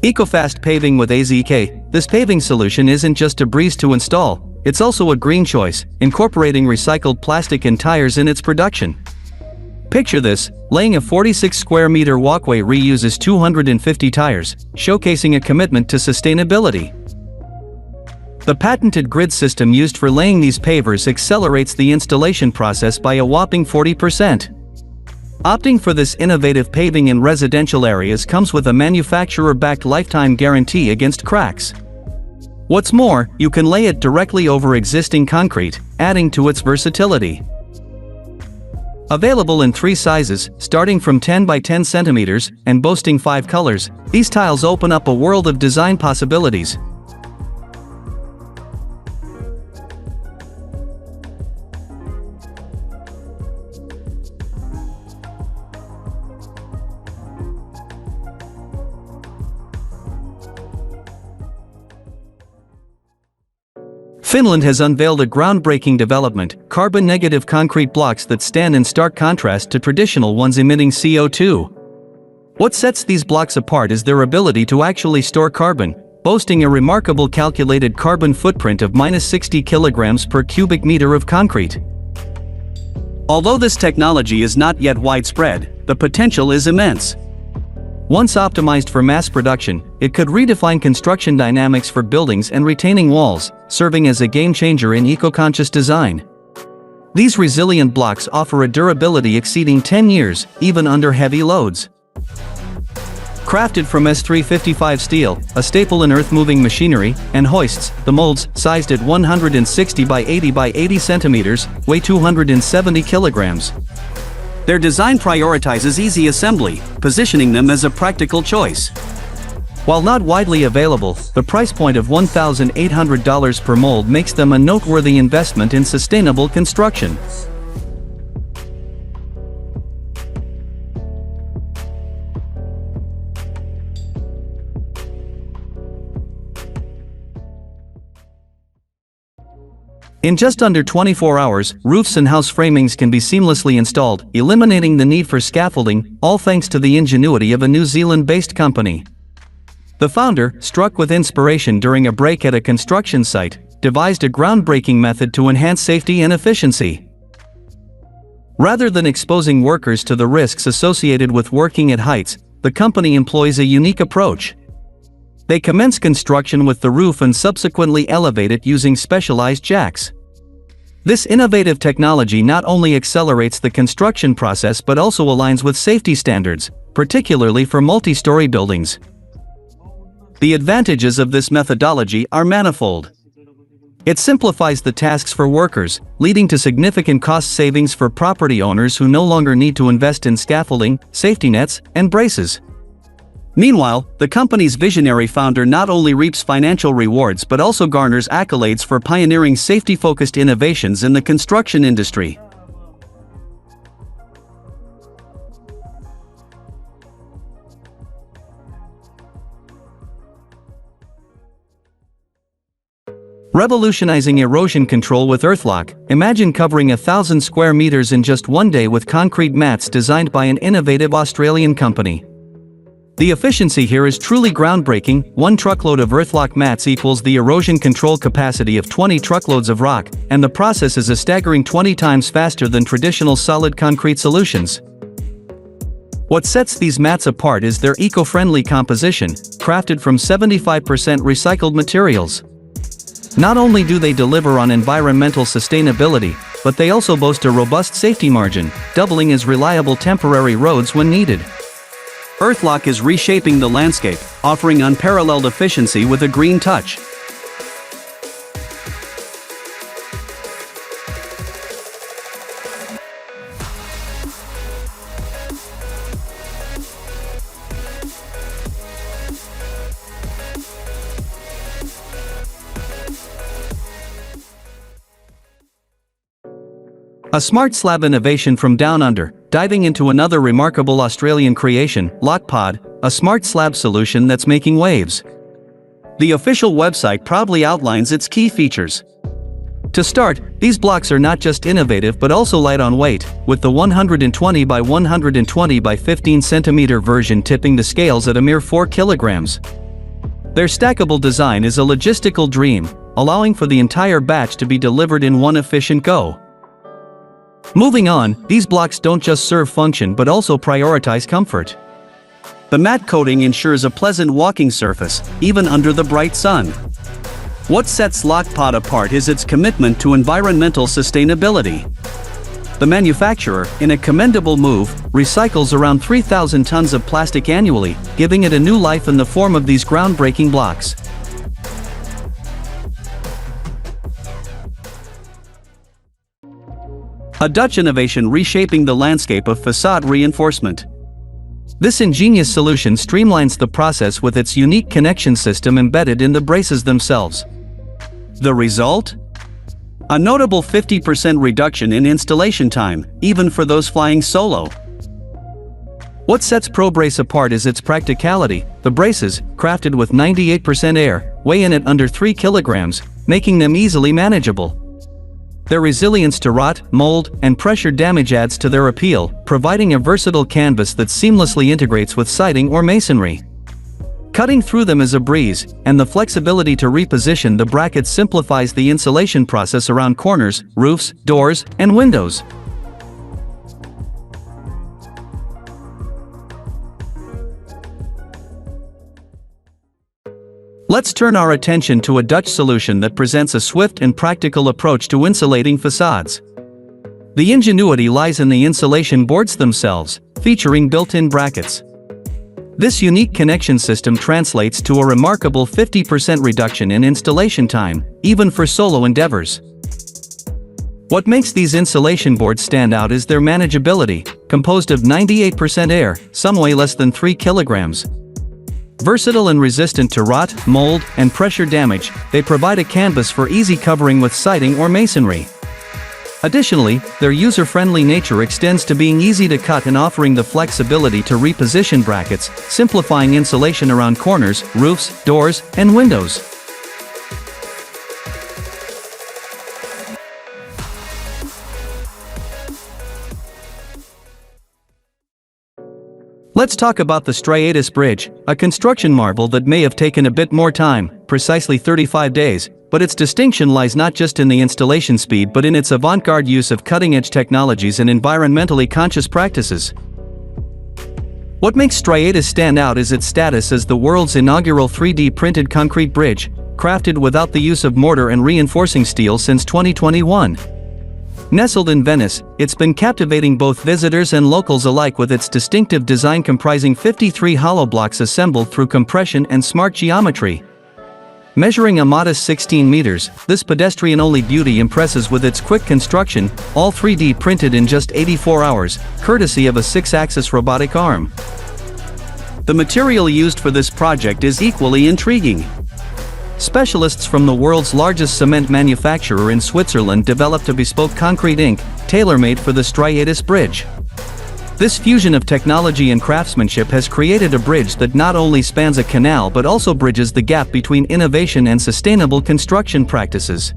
EcoFast paving with AZEK. This paving solution isn't just a breeze to install, it's also a green choice, incorporating recycled plastic and tires in its production. Picture this: laying a 46 square meter walkway reuses 250 tires, showcasing a commitment to sustainability. The patented grid system used for laying these pavers accelerates the installation process by a whopping 40%. Opting for this innovative paving in residential areas comes with a manufacturer-backed lifetime guarantee against cracks. What's more, you can lay it directly over existing concrete, adding to its versatility. Available in 3 sizes, starting from 10 by 10 centimeters, and boasting 5 colors, these tiles open up a world of design possibilities. Finland has unveiled a groundbreaking development: carbon-negative concrete blocks that stand in stark contrast to traditional ones emitting CO2. What sets these blocks apart is their ability to actually store carbon, boasting a remarkable calculated carbon footprint of -60 kilograms per cubic meter of concrete. Although this technology is not yet widespread, the potential is immense. Once optimized for mass production, it could redefine construction dynamics for buildings and retaining walls, serving as a game-changer in eco-conscious design. These resilient blocks offer a durability exceeding 10 years, even under heavy loads. Crafted from S355 steel, a staple in earth-moving machinery, and hoists, the molds, sized at 160 by 80 by 80 centimeters, weigh 270 kilograms. Their design prioritizes easy assembly, positioning them as a practical choice. While not widely available, the price point of $1,800 per mold makes them a noteworthy investment in sustainable construction. In just under 24 hours, roofs and house framings can be seamlessly installed, eliminating the need for scaffolding, all thanks to the ingenuity of a New Zealand-based company. The founder, struck with inspiration during a break at a construction site, devised a groundbreaking method to enhance safety and efficiency. Rather than exposing workers to the risks associated with working at heights, the company employs a unique approach. They commence construction with the roof and subsequently elevate it using specialized jacks. This innovative technology not only accelerates the construction process but also aligns with safety standards, particularly for multi-story buildings. The advantages of this methodology are manifold. It simplifies the tasks for workers, leading to significant cost savings for property owners who no longer need to invest in scaffolding, safety nets, and braces. Meanwhile, the company's visionary founder not only reaps financial rewards but also garners accolades for pioneering safety-focused innovations in the construction industry. Revolutionizing erosion control with Earthlok. Imagine covering 1,000 square meters in just one day with concrete mats designed by an innovative Australian company. The efficiency here is truly groundbreaking. 1 truckload of Earthlok mats equals the erosion control capacity of 20 truckloads of rock, and the process is a staggering 20 times faster than traditional solid concrete solutions. What sets these mats apart is their eco-friendly composition, crafted from 75% recycled materials. Not only do they deliver on environmental sustainability, but they also boast a robust safety margin, doubling as reliable temporary roads when needed. Earthlok is reshaping the landscape, offering unparalleled efficiency with a green touch. A smart slab innovation from down under, diving into another remarkable Australian creation, Lokpod, a smart slab solution that's making waves. The official website proudly outlines its key features. To start, these blocks are not just innovative but also light on weight, with the 120 by 120 by 15 centimeter version tipping the scales at a mere 4 kilograms. Their stackable design is a logistical dream, allowing for the entire batch to be delivered in one efficient go. Moving on, these blocks don't just serve function but also prioritize comfort. The matte coating ensures a pleasant walking surface, even under the bright sun. What sets Lokpod apart is its commitment to environmental sustainability. The manufacturer, in a commendable move, recycles around 3,000 tons of plastic annually, giving it a new life in the form of these groundbreaking blocks. A Dutch innovation reshaping the landscape of facade reinforcement. This ingenious solution streamlines the process with its unique connection system embedded in the braces themselves. The result? A notable 50% reduction in installation time, even for those flying solo. What sets Probrace apart is its practicality. The braces, crafted with 98% air, weigh in at under 3 kilograms, making them easily manageable. Their resilience to rot, mold, and pressure damage adds to their appeal, providing a versatile canvas that seamlessly integrates with siding or masonry. Cutting through them is a breeze, and the flexibility to reposition the brackets simplifies the insulation process around corners, roofs, doors, and windows. Let's turn our attention to a Dutch solution that presents a swift and practical approach to insulating facades. The ingenuity lies in the insulation boards themselves, featuring built-in brackets. This unique connection system translates to a remarkable 50% reduction in installation time, even for solo endeavors. What makes these insulation boards stand out is their manageability, composed of 98% air, some weigh less than 3 kilograms. Versatile and resistant to rot, mold, and pressure damage, they provide a canvas for easy covering with siding or masonry. Additionally, their user-friendly nature extends to being easy to cut and offering the flexibility to reposition brackets, simplifying insulation around corners, roofs, doors, and windows. Let's talk about the Striatus bridge, a construction marvel that may have taken a bit more time, precisely 35 days, but its distinction lies not just in the installation speed but in its avant-garde use of cutting-edge technologies and environmentally conscious practices. What makes Striatus stand out is its status as the world's inaugural 3D printed concrete bridge, crafted without the use of mortar and reinforcing steel since 2021. Nestled in Venice, it's been captivating both visitors and locals alike with its distinctive design comprising 53 hollow blocks assembled through compression and smart geometry. Measuring a modest 16 meters, this pedestrian-only beauty impresses with its quick construction, all 3D printed in just 84 hours, courtesy of a 6-axis robotic arm. The material used for this project is equally intriguing. Specialists from the world's largest cement manufacturer in Switzerland developed a bespoke concrete ink, tailor-made for the Striatus bridge. This fusion of technology and craftsmanship has created a bridge that not only spans a canal but also bridges the gap between innovation and sustainable construction practices.